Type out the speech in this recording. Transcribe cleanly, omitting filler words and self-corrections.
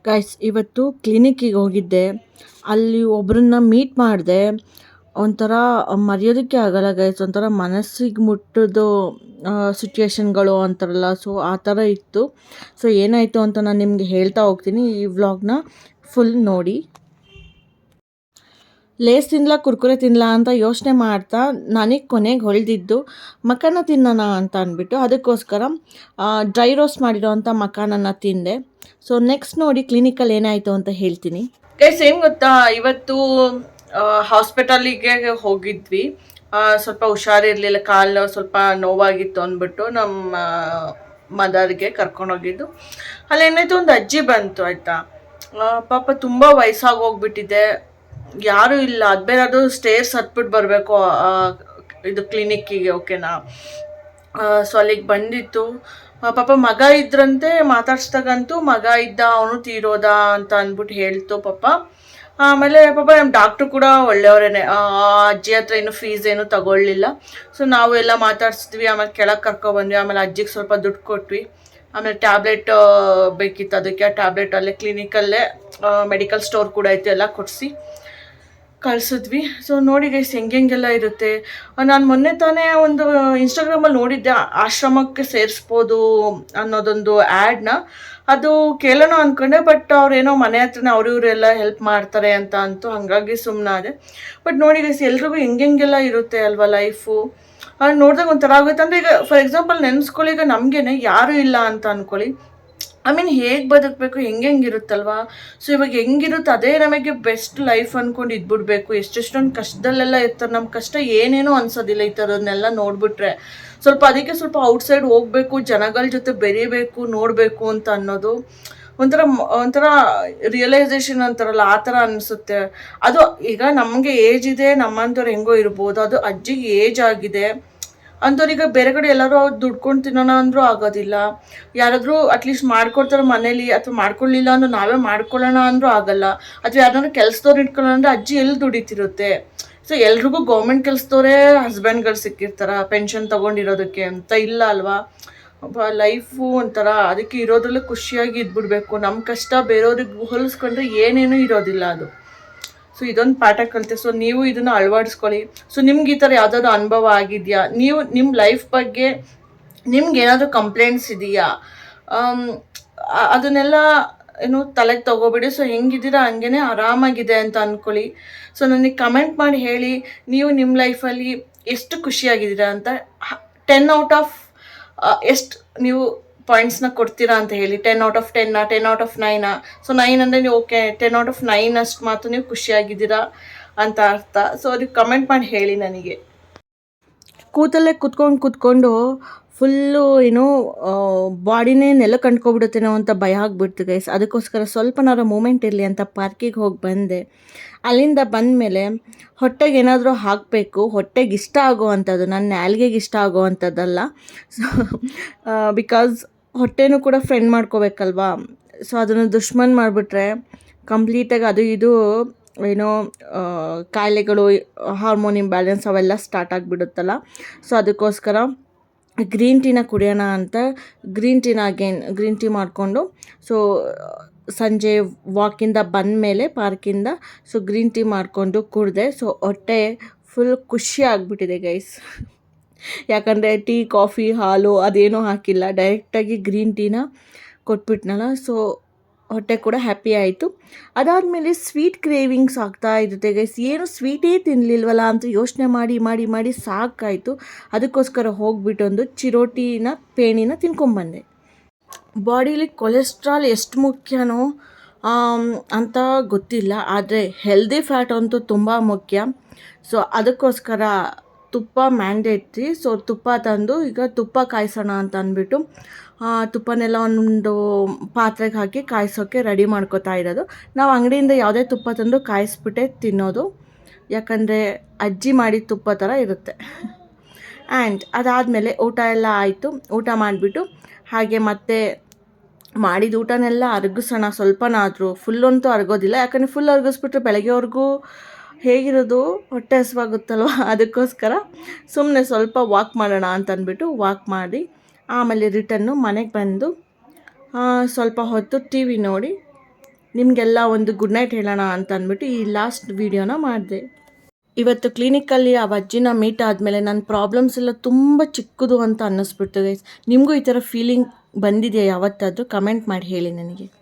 Guys ಇವತ್ತು ಕ್ಲಿನಿಕ್ಕಿಗೆ ಹೋಗಿದ್ದೆ. ಅಲ್ಲಿ ಒಬ್ಬರನ್ನ ಮೀಟ್ ಮಾಡಿದೆ. ಒಂಥರ ಮರೆಯೋದಕ್ಕೆ ಆಗಲ್ಲ ಗೈಸ್. ಒಂಥರ ಮನಸ್ಸಿಗೆ ಮುಟ್ಟಿದ್ದು ಸಿಚುವೇಶನ್ಗಳು ಅಂತಾರಲ್ಲ, ಸೊ ಆ ಥರ ಇತ್ತು. ಸೊ ಏನಾಯಿತು ಅಂತ ನಾನು ನಿಮಗೆ ಹೇಳ್ತಾ ಹೋಗ್ತೀನಿ. ಈ ವ್ಲಾಗ್ನ ಫುಲ್ ನೋಡಿ. ಲೇಸ್ ತಿನ್ನಲ ಕುರ್ಕುರೆ ತಿನ್ನಲ ಅಂತ ಯೋಚನೆ ಮಾಡ್ತಾ ನನಗೆ ಕೊನೆಗೆ ಹೊಳೆದಿದ್ದು ಮಕಾನ ತಿನ್ನೋಣ ಅಂತ ಅಂದ್ಬಿಟ್ಟು ಅದಕ್ಕೋಸ್ಕರ ಡ್ರೈ ರೋಸ್ಟ್ ಮಾಡಿರೋ ಅಂಥ ಮಕಾನನ್ನು ತಿಂದೆ. ಸೊ ನೆಕ್ಸ್ಟ್ ನೋಡಿ ಕ್ಲಿನಿಕಲ್ಲಿ ಏನಾಯಿತು ಅಂತ ಹೇಳ್ತೀನಿ. ಗೈಸ್ ಏನು ಗೊತ್ತಾ, ಇವತ್ತು ಹಾಸ್ಪಿಟಲಿಗೆ ಹೋಗಿದ್ವಿ. ಸ್ವಲ್ಪ ಹುಷಾರಿರಲಿಲ್ಲ, ಕಾಲು ಸ್ವಲ್ಪ ನೋವಾಗಿತ್ತು ಅಂದ್ಬಿಟ್ಟು ನಮ್ಮ ಮದರ್ಗೆ ಕರ್ಕೊಂಡೋಗಿದ್ದು. ಅಲ್ಲೇನಾಯಿತು, ಒಂದು ಅಜ್ಜಿ ಬಂತು ಆಯಿತಾ. ಪಾಪ ತುಂಬ ವಯಸ್ಸಾಗಿ ಹೋಗ್ಬಿಟ್ಟಿದೆ, ಯಾರೂ ಇಲ್ಲ. ಅದು ಬೇರೆ ಅದು ಸ್ಟೇರ್ಸ್ ಹತ್ಬಿಟ್ಟು ಬರಬೇಕು ಇದು ಕ್ಲಿನಿಕ್ಕಿಗೆ, ಓಕೆನಾ. ಸೊ ಅಲ್ಲಿಗೆ ಬಂದಿತ್ತು. ಪಾಪ ಮಗ ಇದ್ರಂತೆ, ಮಾತಾಡ್ಸ್ದಾಗಂತೂ ಮಗ ಇದ್ದ, ಅವನು ತೀರೋದ ಅಂತ ಅಂದ್ಬಿಟ್ಟು ಹೇಳ್ತು ಪಾಪ. ಆಮೇಲೆ ಪಾಪ ನಮ್ಮ ಡಾಕ್ಟ್ರು ಕೂಡ ಒಳ್ಳೆಯವರೇನೆ. ಅಜ್ಜಿ ಹತ್ರ ಏನು ಫೀಸ್ ಏನು ತಗೊಳ್ಳಿಲ್ಲ. ಸೊ ನಾವು ಎಲ್ಲ ಮಾತಾಡ್ಸಿದ್ವಿ, ಆಮೇಲೆ ಕೆಳಗೆ ಕರ್ಕೊಬಂದ್ವಿ. ಆಮೇಲೆ ಅಜ್ಜಿಗೆ ಸ್ವಲ್ಪ ದುಡ್ಡು ಕೊಟ್ವಿ. ಆಮೇಲೆ ಟ್ಯಾಬ್ಲೆಟ್ ಬೇಕಿತ್ತು, ಅದಕ್ಕೆ ಆ ಟ್ಯಾಬ್ಲೆಟ್ ಅಲ್ಲೇ ಕ್ಲಿನಿಕಲ್ಲೇ ಮೆಡಿಕಲ್ ಸ್ಟೋರ್ ಕೂಡ ಇತ್ತು, ಎಲ್ಲ ಕೊಡಿಸಿ ಕಳಿಸಿದ್ವಿ. ಸೊ ನೋಡಿ ಗೈಸ್ ಹೆಂಗೆಲ್ಲ ಇರುತ್ತೆ. ನಾನು ಮೊನ್ನೆ ತಾನೇ ಒಂದು ಇನ್ಸ್ಟಾಗ್ರಾಮಲ್ಲಿ ನೋಡಿದ್ದೆ, ಆಶ್ರಮಕ್ಕೆ ಸೇರಿಸ್ಬೋದು ಅನ್ನೋದೊಂದು ಆ್ಯಡ್ನ. ಅದು ಕೇಳೋಣ ಅಂದ್ಕೊಂಡೆ, ಬಟ್ ಅವ್ರೇನೋ ಮನೆ ಹತ್ರನೇ ಇವರೆಲ್ಲ ಹೆಲ್ಪ್ ಮಾಡ್ತಾರೆ ಅಂತ ಅಂತು, ಹಾಗಾಗಿ ಸುಮ್ಮನಾದೆ. ಬಟ್ ನೋಡಿ ಗೈಸ್ ಎಲ್ರಿಗೂ ಹೆಂಗೆಲ್ಲ ಇರುತ್ತೆ ಅಲ್ವಾ ಲೈಫು. ನೋಡಿದಾಗ ಒಂಥರ ಆಗುತ್ತೆ. ಅಂದರೆ ಈಗ ಫಾರ್ ಎಕ್ಸಾಂಪಲ್ ನೆನೆಸ್ಕೊಳ್ಳಿ, ಈಗ ನಮಗೇನೆ ಯಾರೂ ಇಲ್ಲ ಅಂತ ಅಂದ್ಕೊಳ್ಳಿ, ಐ ಮೀನ್ ಹೇಗೆ ಬದುಕಬೇಕು, ಹೆಂಗಿರುತ್ತಲ್ವಾ. ಸೊ ಇವಾಗ ಹೆಂಗಿರುತ್ತೆ ಅದೇ ನಮಗೆ ಬೆಸ್ಟ್ ಲೈಫ್ ಅಂದ್ಕೊಂಡು ಇದ್ಬಿಡ್ಬೇಕು. ಎಷ್ಟೆಷ್ಟೊಂದು ಕಷ್ಟದಲ್ಲೆಲ್ಲ ಇರ್ತಾರೆ, ನಮ್ಮ ಕಷ್ಟ ಏನೇನೋ ಅನ್ಸೋದಿಲ್ಲ ಈ ಥರದನ್ನೆಲ್ಲ ನೋಡಿಬಿಟ್ರೆ. ಸ್ವಲ್ಪ ಅದಕ್ಕೆ ಸ್ವಲ್ಪ ಔಟ್ಸೈಡ್ ಹೋಗಬೇಕು, ಜನಗಳ ಜೊತೆ ಬೆರೀಬೇಕು, ನೋಡಬೇಕು ಅಂತ ಅನ್ನೋದು ಒಂಥರ ರಿಯಲೈಸೇಷನ್ ಅಂತಾರಲ್ಲ, ಆ ಥರ ಅನಿಸುತ್ತೆ. ಅದು ಈಗ ನಮಗೆ ಏಜ್ ಇದೆ, ನಮ್ಮಂಥವ್ರು ಹೆಂಗೋ ಇರ್ಬೋದು. ಅದು ಅಜ್ಜಿಗೆ ಏಜ್ ಆಗಿದೆ ಅಂಥವ್ರಿಗೆ ಬೇರೆ ಕಡೆ ಎಲ್ಲರೂ ದುಡ್ಕೊಂಡು ತಿನ್ನೋಣ ಅಂದರೂ ಆಗೋದಿಲ್ಲ. ಯಾರಾದರೂ ಅಟ್ಲೀಸ್ಟ್ ಮಾಡ್ಕೊಡ್ತಾರೆ ಮನೇಲಿ, ಅಥವಾ ಮಾಡ್ಕೊಳ್ಳಿಲ್ಲ ಅಂದ್ರೆ ನಾವೇ ಮಾಡ್ಕೊಳ್ಳೋಣ ಅಂದರೂ ಆಗಲ್ಲ. ಅಥವಾ ಯಾರನ್ನಾರು ಕೆಲಸದವ್ರು ಇಟ್ಕೊಳ್ಳೋಣ ಅಂದರೆ ಅಜ್ಜಿ ಎಲ್ಲಿ ದುಡಿತಿರುತ್ತೆ. ಸೊ ಎಲ್ರಿಗೂ ಗೌರ್ಮೆಂಟ್ ಕೆಲಸದವರೇ ಹಸ್ಬೆಂಡ್ಗಳು ಸಿಕ್ಕಿರ್ತಾರ ಪೆನ್ಷನ್ ತೊಗೊಂಡಿರೋದಕ್ಕೆ ಅಂತ ಇಲ್ಲ ಅಲ್ವಾ. ಲೈಫು ಒಂಥರ, ಅದಕ್ಕೆ ಇರೋದ್ರಲ್ಲೇ ಖುಷಿಯಾಗಿ ಇದ್ಬಿಡ್ಬೇಕು. ನಮ್ಮ ಕಷ್ಟ ಬೇರೆಯವ್ರಿಗೆ ಹೋಲಿಸ್ಕೊಂಡ್ರೆ ಏನೇನೂ ಇರೋದಿಲ್ಲ ಅದು. ಸೊ ಇದೊಂದು ಪಾಠ ಕಲಿತೆ. ಸೊ ನೀವು ಇದನ್ನು ಅಳವಡಿಸ್ಕೊಳ್ಳಿ. ಸೊ ನಿಮ್ಗೆ ಈ ಥರ ಯಾವುದಾದ್ರು ಅನುಭವ ಆಗಿದೆಯಾ, ನೀವು ನಿಮ್ಮ ಲೈಫ್ ಬಗ್ಗೆ ನಿಮ್ಗೆ ಏನಾದರೂ ಕಂಪ್ಲೇಂಟ್ಸ್ ಇದೆಯಾ, ಅದನ್ನೆಲ್ಲ ಏನು ತಲೆಗೆ ತೊಗೋಬೇಡಿ. ಸೊ ಹೆಂಗಿದ್ದೀರಾ ಹಂಗೇ ಆರಾಮಾಗಿದೆ ಅಂತ ಅಂದ್ಕೊಳ್ಳಿ. ಸೊ ನನಗೆ ಕಮೆಂಟ್ ಮಾಡಿ ಹೇಳಿ, ನೀವು ನಿಮ್ಮ ಲೈಫಲ್ಲಿ ಎಷ್ಟು ಖುಷಿಯಾಗಿದ್ದೀರಾ ಅಂತ. 10 ಔಟ್ ಆಫ್ ಎಷ್ಟು ನೀವು ಪಾಯಿಂಟ್ಸ್ನ ಕೊಡ್ತೀರಾ ಅಂತ ಹೇಳಿ. 10 out of 10, 10 out of 9. So 9 ಅಂದರೆ ನೀವು ಓಕೆ, 10 ಔಟ್ ಆಫ್ 9 ಅಷ್ಟು ಮಾತ್ರ ನೀವು ಖುಷಿಯಾಗಿದ್ದೀರಾ ಅಂತ ಅರ್ಥ. ಸೊ ಅದಕ್ಕೆ ಕಮೆಂಟ್ ಮಾಡಿ ಹೇಳಿ ನನಗೆ. ಕೂತಲ್ಲೇ ಕೂತ್ಕೊಂಡು ಫುಲ್ಲು ಏನೋ ಬಾಡಿನೇ ನೆಲಕ್ಕೆ ಅಂಟ್ಕೊಬಿಡುತ್ತೇನೋ ಅಂತ ಭಯ ಆಗಿಬಿಡ್ತು ಗೈಸ್. ಅದಕ್ಕೋಸ್ಕರ ಸ್ವಲ್ಪನಾರ ಮೂಮೆಂಟ್ ಇರಲಿ ಅಂತ ಪಾರ್ಕಿಗೆ ಹೋಗಿ ಬಂದೆ. ಅಲ್ಲಿಂದ ಬಂದಮೇಲೆ ಹೊಟ್ಟೆಗೆ ಏನಾದರೂ ಹಾಕಬೇಕು, ಹೊಟ್ಟೆಗೆ ಇಷ್ಟ ಆಗೋ ಅಂಥದ್ದು, ನನ್ನ ನಾಲ್ಗೆಗೆ ಇಷ್ಟ ಆಗೋ ಅಂಥದ್ದಲ್ಲ. ಸೊ ಬಿಕಾಸ್ ಹೊಟ್ಟೆನೂ ಕೂಡ ಫ್ರೆಂಡ್ ಮಾಡ್ಕೋಬೇಕಲ್ವಾ. ಸೊ ಅದನ್ನು ದುಶ್ಮನ್ ಮಾಡಿಬಿಟ್ರೆ ಕಂಪ್ಲೀಟಾಗಿ ಅದು ಇದು ಏನೋ ಕಾಯಿಲೆಗಳು, ಹಾರ್ಮೋನ್ ಇಂಬ್ಯಾಲೆನ್ಸ್ ಅವೆಲ್ಲ ಸ್ಟಾರ್ಟ್ ಆಗಿಬಿಡುತ್ತಲ್ಲ. ಸೊ ಅದಕ್ಕೋಸ್ಕರ ಗ್ರೀನ್ ಟೀನ ಕುಡಿಯೋಣ ಅಂತ ಗ್ರೀನ್ ಟೀ ಮಾಡಿಕೊಂಡು, ಸೊ ಸಂಜೆ ವಾಕಿಂದ ಬಂದಮೇಲೆ ಪಾರ್ಕಿಂದ ಸೊ ಗ್ರೀನ್ ಟೀ ಮಾಡಿಕೊಂಡು ಕುಡಿದೆ. ಸೊ ಹೊಟ್ಟೆ ಫುಲ್ ಖುಷಿ ಆಗಿಬಿಟ್ಟಿದೆ ಗೈಸ್. ಯಾಕಂದರೆ ಟೀ, ಕಾಫಿ, ಹಾಲು ಅದೇನೂ ಹಾಕಿಲ್ಲ, ಡೈರೆಕ್ಟಾಗಿ ಗ್ರೀನ್ ಟೀನ ಕೊಟ್ಬಿಟ್ನಲ್ಲ. ಸೊ ಹೊಟ್ಟೆ ಕೂಡ ಹ್ಯಾಪಿ ಆಯಿತು. ಅದಾದಮೇಲೆ ಸ್ವೀಟ್ ಕ್ರೇವಿಂಗ್ಸ್ ಆಗ್ತಾ ಇರುತ್ತೆ ಗೈಸ್. ಏನು ಸ್ವೀಟೇ ತಿನ್ನಲಿಲ್ವಲ್ಲ ಅಂತ ಯೋಚನೆ ಮಾಡಿ ಸಾಕಾಯಿತು. ಅದಕ್ಕೋಸ್ಕರ ಹೋಗ್ಬಿಟ್ಟು ಒಂದು ಚಿರೋಟಿನ ಪೇಣಿನ ತಿನ್ಕೊಂಬಂದೆ. ಬಾಡೀಲಿ ಕೊಲೆಸ್ಟ್ರಾಲ್ ಎಷ್ಟು ಮುಖ್ಯನೋ ಅಂತ ಗೊತ್ತಿಲ್ಲ, ಆದರೆ ಹೆಲ್ದಿ ಫ್ಯಾಟ್ ಅಂತೂ ತುಂಬ ಮುಖ್ಯ. ಸೊ ಅದಕ್ಕೋಸ್ಕರ ತುಪ್ಪ ಮ್ಯಾಂಡೇಟ್ರಿ. ಸೊ ತುಪ್ಪ ತಂದು ಈಗ ತುಪ್ಪ ಕಾಯಿಸೋಣ ಅಂತ ಅಂದ್ಬಿಟ್ಟು ತುಪ್ಪನೆಲ್ಲ ಒಂದು ಪಾತ್ರೆಗೆ ಹಾಕಿ ಕಾಯಿಸೋಕ್ಕೆ ರೆಡಿ ಮಾಡ್ಕೋತಾ ಇರೋದು. ನಾವು ಅಂಗಡಿಯಿಂದ ಯಾವುದೇ ತುಪ್ಪ ತಂದು ಕಾಯಿಸ್ಬಿಟ್ಟೆ ತಿನ್ನೋದು, ಯಾಕಂದರೆ ಅಜ್ಜಿ ಮಾಡಿದ ತುಪ್ಪ ಥರ ಇರುತ್ತೆ. ಆ್ಯಂಡ್ ಅದಾದಮೇಲೆ ಊಟ ಎಲ್ಲ ಆಯಿತು. ಊಟ ಮಾಡಿಬಿಟ್ಟು ಹಾಗೆ ಮತ್ತೆ ಮಾಡಿದ ಊಟನೆಲ್ಲ ಅರಗಿಸೋಣ ಸ್ವಲ್ಪನಾದರೂ. ಫುಲ್ಲಂತೂ ಅರಗೋದಿಲ್ಲ, ಯಾಕಂದರೆ ಫುಲ್ ಅರಗಿಸ್ಬಿಟ್ರೆ ಬೆಳಗ್ಗೆವರೆಗೂ ಹೇಗಿರೋದು, ಹೊಟ್ಟೆ ಹಸಿವಾಗುತ್ತಲ್ವ. ಅದಕ್ಕೋಸ್ಕರ ಸುಮ್ಮನೆ ಸ್ವಲ್ಪ ವಾಕ್ ಮಾಡೋಣ ಅಂತ ಅಂದ್ಬಿಟ್ಟು ವಾಕ್ ಮಾಡಿ ಆಮೇಲೆ ರಿಟನ್ನು ಮನೆಗೆ ಬಂದು ಸ್ವಲ್ಪ ಹೊತ್ತು ಟಿ ವಿ ನೋಡಿ ನಿಮಗೆಲ್ಲ ಒಂದು ಗುಡ್ ನೈಟ್ ಹೇಳೋಣ ಅಂತ ಅಂದ್ಬಿಟ್ಟು ಈ ಲಾಸ್ಟ್ ವೀಡಿಯೋನ ಮಾಡಿದೆ. ಇವತ್ತು ಕ್ಲಿನಿಕಲ್ಲಿ ಆ ಅಜ್ಜಿನ ಮೀಟ್ ಆದಮೇಲೆ ನನ್ನ ಪ್ರಾಬ್ಲಮ್ಸ್ ಎಲ್ಲ ತುಂಬ ಚಿಕ್ಕದು ಅಂತ ಅನ್ನಿಸ್ಬಿಡ್ತು ಗೈಸ್. ನಿಮಗೂ ಈ ಥರ ಫೀಲಿಂಗ್ ಬಂದಿದೆಯಾ ಯಾವತ್ತಾದರೂ? ಕಮೆಂಟ್ ಮಾಡಿ ಹೇಳಿ ನನಗೆ.